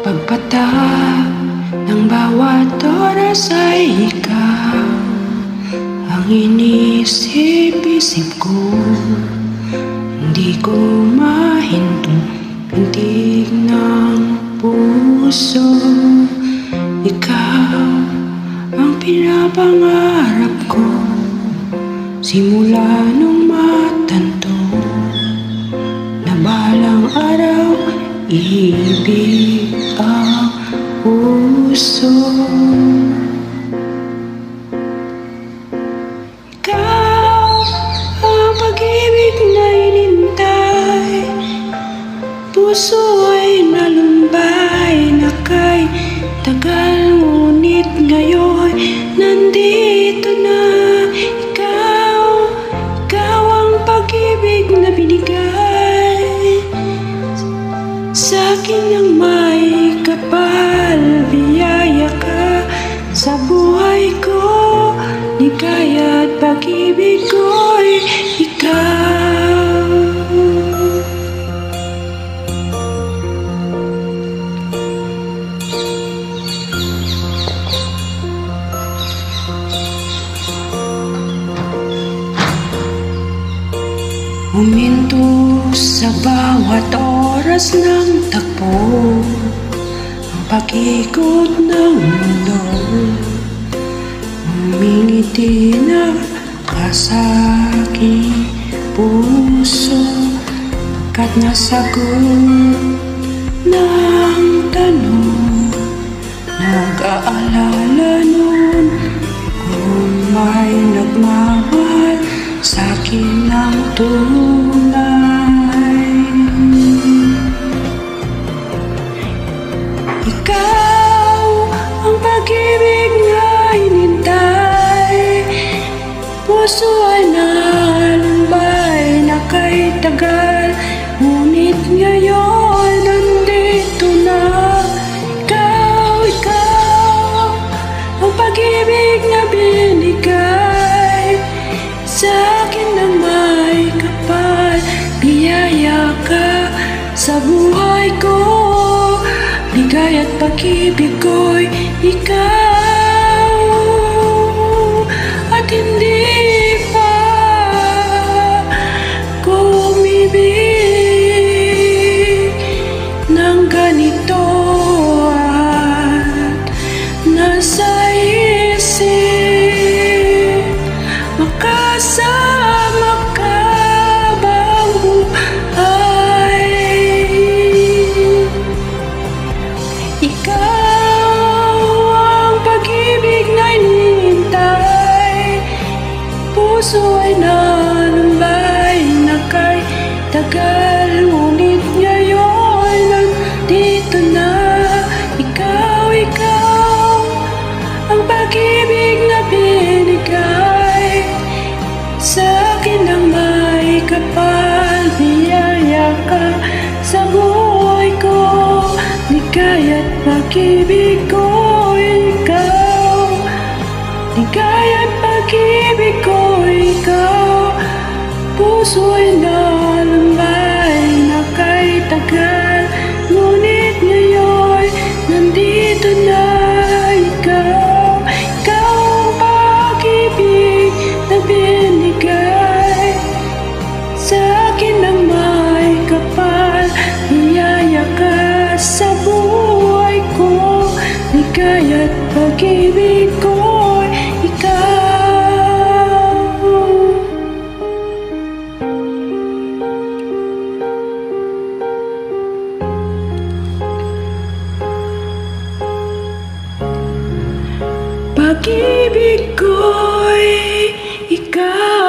Pagpatak ng bawat oras ay ikaw ang inisip-isip ko. Hindi ko mahintong pintig ng puso. Ikaw ang pinapangarap ko simula nung matanto na balang araw ibig ang puso. Ikaw ang pag-ibig na inintay, puso ay nalumbay na kay tagal, ngunit ngayon nandito na. Ikaw ang pag-ibig na binigay sa'kin ng may kapal. Biyaya ka sa buhay ko, ligaya at pag-ibig ko'y ikaw. Huminto sa bawat oras ng takbo ang pag-ikot ng mundo. Humingiti na ka sa aking puso, pagkat nasagot ng tanong. Nag-aalala nun kung may nagmamahal sa'kin ng tunay. Ikaw ang pag-ibig na inintay, puso ay nalumbay na kay tagal, ngunit ngayon nandito na. Ikaw ang pag-ibig na binigay sa'kin ng may kapal. Biyaya ka sa buhay ko, ligaya at pag-ibig ko'y ikaw. At hindi pa ko umibig ng ganito, at nasa isip makasama ka bang buhay. Ikaw ang pag-ibig na inihintay, puso ay nalumbay na kay tagal, ngunit ngayon nandito na. Ikaw ang pag-ibig na binigay sa'kin ng may kapal. Biyaya ka sa buhay ko, ligaya at pag-ibig ko ikaw. Ligaya at pag-ibig ko ikaw. Puso ay nalumbay na kay tagal, ngunit ngayon nandito na. Ikaw ang pag-ibig na binigay sa'kin ng may kapal. Biyaya ka sa buhay ko, ligaya at pag-ibig ko ikaw. Pag-ibig ko'y ikaw.